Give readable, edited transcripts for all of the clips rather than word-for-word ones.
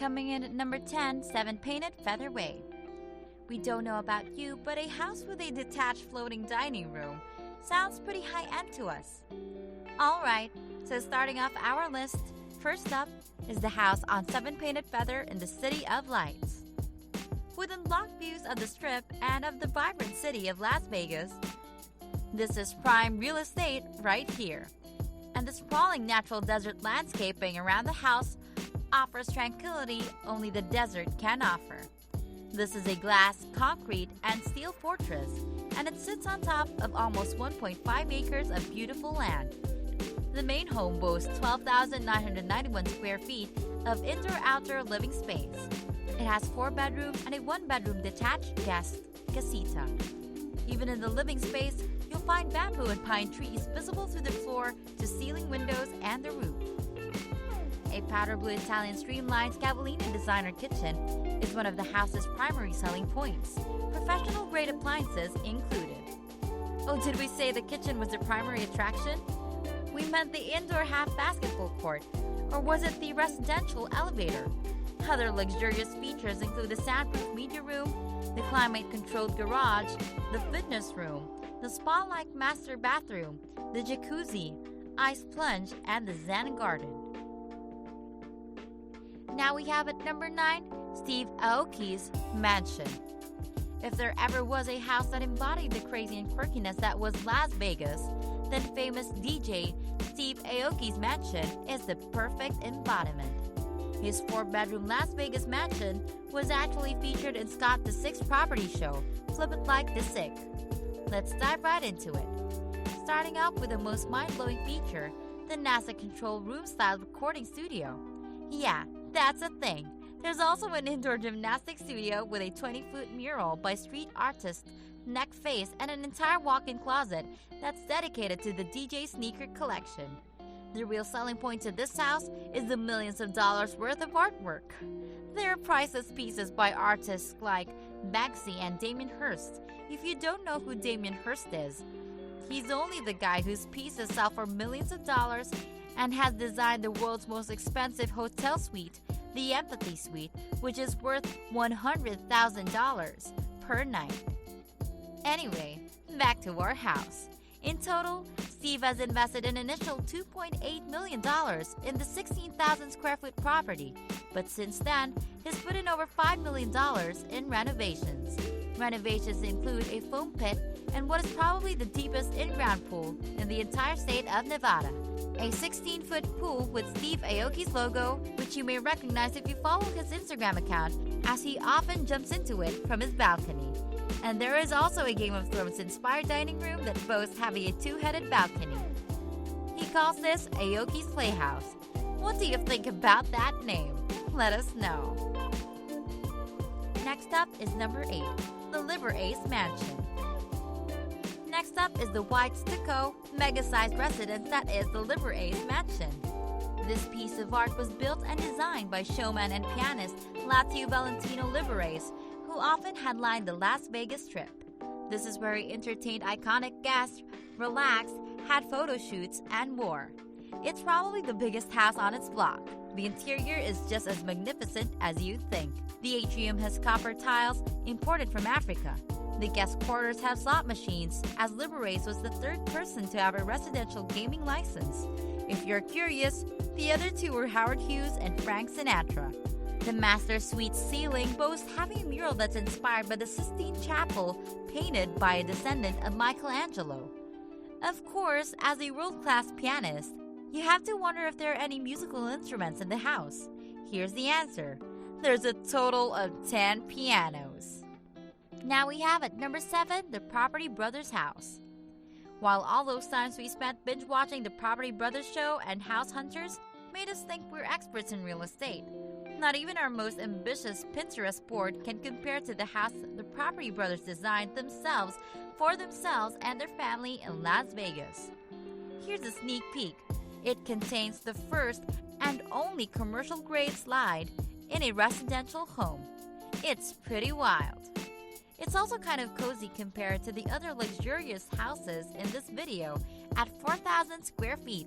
Coming in at number 10, 7 Painted Featherweight. We don't know about you, but a house with a detached floating dining room sounds pretty high-end to us. Alright, so starting off our list, first up is the house on 7 Painted Feather in the City of Lights. With unlocked views of the Strip and of the vibrant city of Las Vegas, this is prime real estate right here. And the sprawling natural desert landscaping around the house offers tranquility only the desert can offer. This is a glass, concrete, and steel fortress, and it sits on top of almost 1.5 acres of beautiful land. The main home boasts 12,991 square feet of indoor-outdoor living space. It has 4 bedrooms and a 1-bedroom detached guest casita. Even in the living space, you'll find bamboo and pine trees visible through the floor to ceiling windows and the roof. A powder blue Italian streamlined Cavallini designer kitchen is one of the house's primary selling points, professional-grade appliances included. Oh, did we say the kitchen was the primary attraction? We meant the indoor half-basketball court, or was it the residential elevator? Other luxurious features include the soundproof media room, the climate-controlled garage, the fitness room, the spa-like master bathroom, the jacuzzi, ice plunge, and the Zen garden. Now we have at number 9, Steve Aoki's Mansion. If there ever was a house that embodied the crazy and quirkiness that was Las Vegas, then famous DJ Steve Aoki's mansion is the perfect embodiment. His 4-bedroom Las Vegas mansion was actually featured in Scott disick's property show, Flip It Like Disick. Let's dive right into it. Starting off with the most mind-blowing feature, the NASA-controlled room-style recording studio. Yeah, that's a thing. There's also an indoor gymnastics studio with a 20-foot mural by street artist Neck Face and an entire walk-in closet that's dedicated to the DJ sneaker collection. The real selling point to this house is the millions of dollars worth of artwork. There are priceless pieces by artists like Banksy and Damien Hirst. If you don't know who Damien Hirst is, he's only the guy whose pieces sell for millions of dollars and has designed the world's most expensive hotel suite, the Empathy Suite, which is worth $100,000 per night. Anyway, back to our house. In total, Steve has invested an initial $2.8 million in the 16,000 square foot property, but since then, he's put in over $5 million in renovations. Renovations include a foam pit and what is probably the deepest in-ground pool in the entire state of Nevada. A 16-foot pool with Steve Aoki's logo, which you may recognize if you follow his Instagram account, as he often jumps into it from his balcony. And there is also a Game of Thrones-inspired dining room that boasts having a 2-headed balcony. He calls this Aoki's Playhouse. What do you think about that name? Let us know. Next up is number 8, the Liberace Mansion. Next up is the white stucco, mega-sized residence that is the Liberace Mansion. This piece of art was built and designed by showman and pianist Latio Valentino Liberace, who often headlined the Las Vegas Strip. This is where he entertained iconic guests, relaxed, had photo shoots, and more. It's probably the biggest house on its block. The interior is just as magnificent as you'd think. The atrium has copper tiles imported from Africa. The guest quarters have slot machines, as Liberace was the 3rd person to have a residential gaming license. If you're curious, the other 2 were Howard Hughes and Frank Sinatra. The master suite ceiling boasts having a mural that's inspired by the Sistine Chapel, painted by a descendant of Michelangelo. Of course, as a world-class pianist, you have to wonder if there are any musical instruments in the house. Here's the answer. There's a total of 10 pianos. Now we have at number 7, the Property Brothers house. While all those times we spent binge-watching the Property Brothers show and House Hunters made us think we're experts in real estate, not even our most ambitious Pinterest board can compare to the house the Property Brothers designed themselves for themselves and their family in Las Vegas. Here's a sneak peek. It contains the first and only commercial-grade slide in a residential home. It's pretty wild. It's also kind of cozy compared to the other luxurious houses in this video at 4,000 square feet.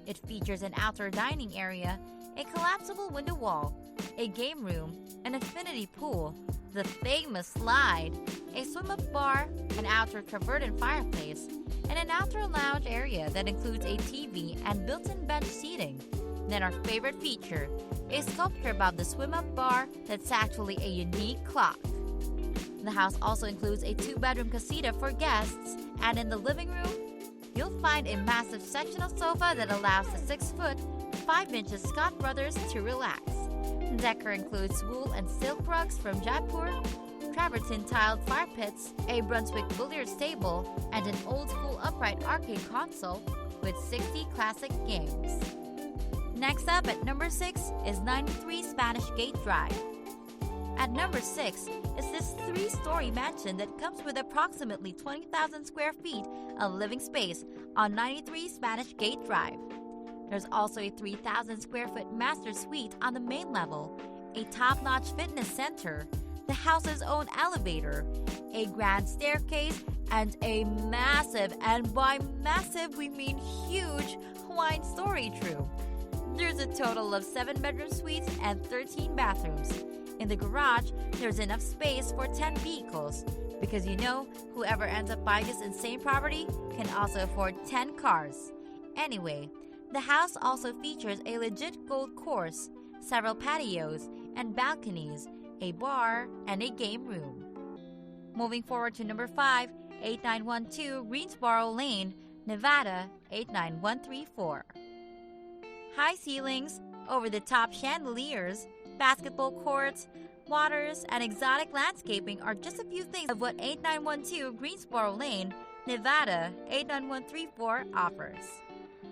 It features an outdoor dining area, a collapsible window wall, a game room, an infinity pool, the famous slide, a swim-up bar, an outdoor covered-in fireplace, and an outdoor lounge area that includes a TV and built-in bench seating. Then our favorite feature, a sculpture above the swim-up bar that's actually a unique clock. The house also includes a 2-bedroom casita for guests, and in the living room, you'll find a massive sectional sofa that allows the 6-foot, 5-inch Scott Brothers to relax. Decor includes wool and silk rugs from Jaipur, travertine tiled fire pits, a Brunswick billiards table, and an old-school upright arcade console with 60 classic games. Next up at number 6 is 93 Spanish Gate Drive. At number 6 is this 3-story mansion that comes with approximately 20,000 square feet of living space on 93 Spanish Gate Drive. There's also a 3,000 square foot master suite on the main level, a top-notch fitness center, the house's own elevator, a grand staircase, and a massive, and by massive we mean huge, wine storage room. There's a total of 7 bedroom suites and 13 bathrooms. In the garage, there's enough space for 10 vehicles, because you know, whoever ends up buying this insane property can also afford 10 cars. Anyway, the house also features a legit golf course, several patios and balconies, a bar, and a game room. Moving forward to number 5, 8912 Greensboro Lane, Nevada 89134. High ceilings, over-the-top chandeliers, basketball courts, waters, and exotic landscaping are just a few things of what 8912 Greensboro Lane, Nevada 89134 offers.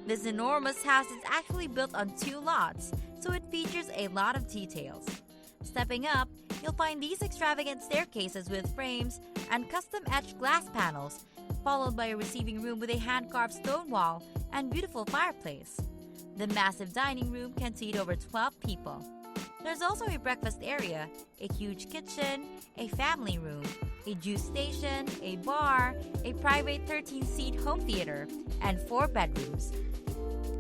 This enormous house is actually built on 2 lots, so it features a lot of details. Stepping up, you'll find these extravagant staircases with frames and custom-etched glass panels, followed by a receiving room with a hand-carved stone wall and beautiful fireplace. The massive dining room can seat over 12 people. There's also a breakfast area, a huge kitchen, a family room, a juice station, a bar, a private 13-seat home theater, and 4 bedrooms.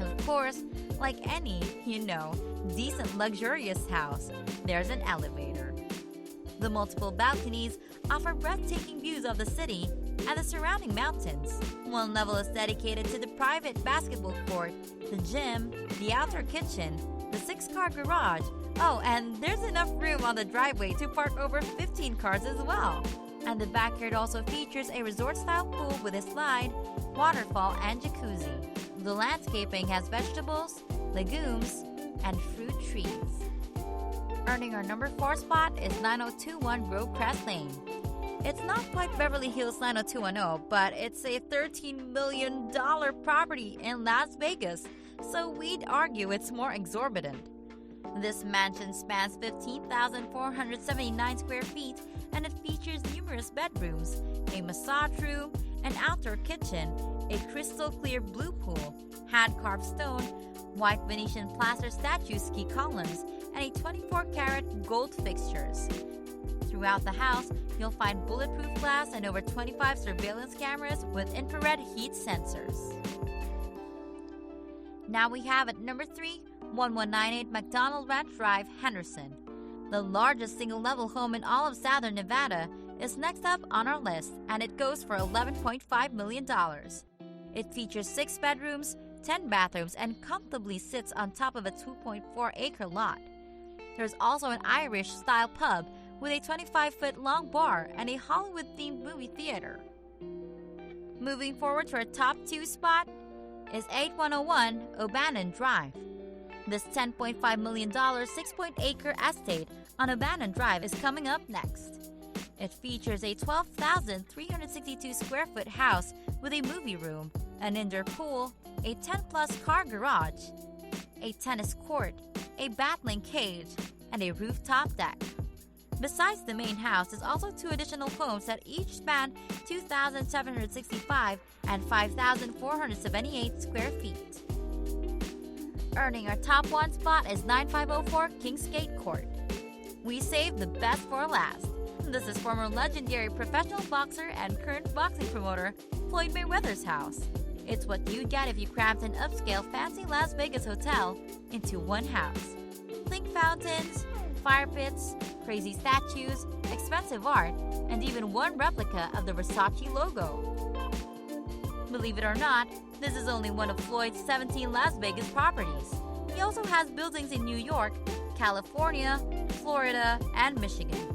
Of course, like any, decent luxurious house, there's an elevator. The multiple balconies offer breathtaking views of the city and the surrounding mountains. One level is dedicated to the private basketball court, the gym, the outdoor kitchen, the 6-car garage. Oh, and there's enough room on the driveway to park over 15 cars as well. And the backyard also features a resort-style pool with a slide, waterfall, and jacuzzi. The landscaping has vegetables, legumes, and fruit trees. Earning our number 4 spot is 9021 Crest Lane. It's not quite Beverly Hills 90210, but it's a $13 million property in Las Vegas, so we'd argue it's more exorbitant. This mansion spans 15,479 square feet, and it features numerous bedrooms, a massage room, an outdoor kitchen, a crystal-clear blue pool, hand-carved stone, white Venetian plaster statue ski columns, and a 24-karat gold fixtures. Throughout the house, you'll find bulletproof glass and over 25 surveillance cameras with infrared heat sensors. Now we have at number 3, 1198 MacDonald Ranch Drive, Henderson. The largest single-level home in all of southern Nevada is next up on our list, and it goes for $11.5 million. It features 6 bedrooms, 10 bathrooms, and comfortably sits on top of a 2.4-acre lot. There's also an Irish-style pub with a 25-foot-long bar and a Hollywood-themed movie theater. Moving forward to our top 2 spot is 8101 Bannon Drive. This $10.5 million 6.8-acre estate on Bannon Drive is coming up next. It features a 12,362 square foot house with a movie room, an indoor pool, a 10-plus car garage, a tennis court, a battling cage, and a rooftop deck. Besides the main house, there's also 2 additional homes that each span 2,765 and 5,478 square feet. Earning our top 1 spot is 9504 Kingsgate Court. We saved the best for last. This is former legendary professional boxer and current boxing promoter Floyd Mayweather's house. It's what you'd get if you crammed an upscale fancy Las Vegas hotel into one house. Think fountains, fire pits, crazy statues, expensive art, and even one replica of the Versace logo. Believe it or not, this is only one of Floyd's 17 Las Vegas properties. He also has buildings in New York, California, Florida, and Michigan.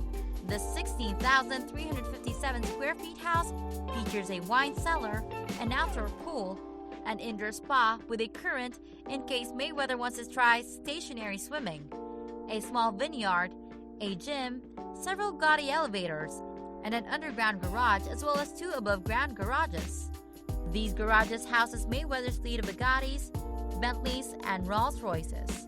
The 16,357 square feet house features a wine cellar, an outdoor pool, an indoor spa with a current in case Mayweather wants to try stationary swimming, a small vineyard, a gym, several gaudy elevators, and an underground garage as well as 2 above-ground garages. These garages houses Mayweather's fleet of Bugattis, Bentleys, and Rolls-Royces.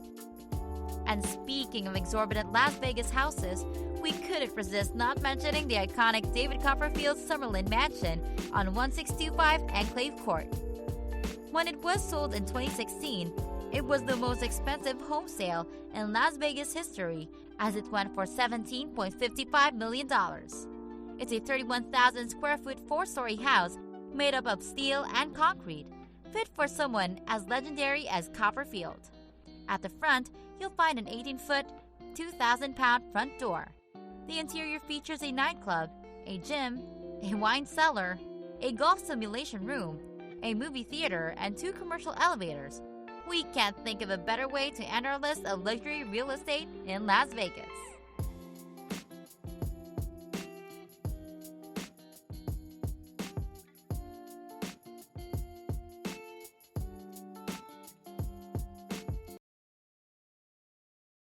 And speaking of exorbitant Las Vegas houses, we couldn't resist not mentioning the iconic David Copperfield Summerlin Mansion on 1625 Enclave Court. When it was sold in 2016, it was the most expensive home sale in Las Vegas history as it went for $17.55 million. It's a 31,000 square foot 4-story house made up of steel and concrete, fit for someone as legendary as Copperfield. At the front, you'll find an 18-foot, 2,000-pound front door. The interior features a nightclub, a gym, a wine cellar, a golf simulation room, a movie theater, and 2 commercial elevators. We can't think of a better way to end our list of luxury real estate in Las Vegas.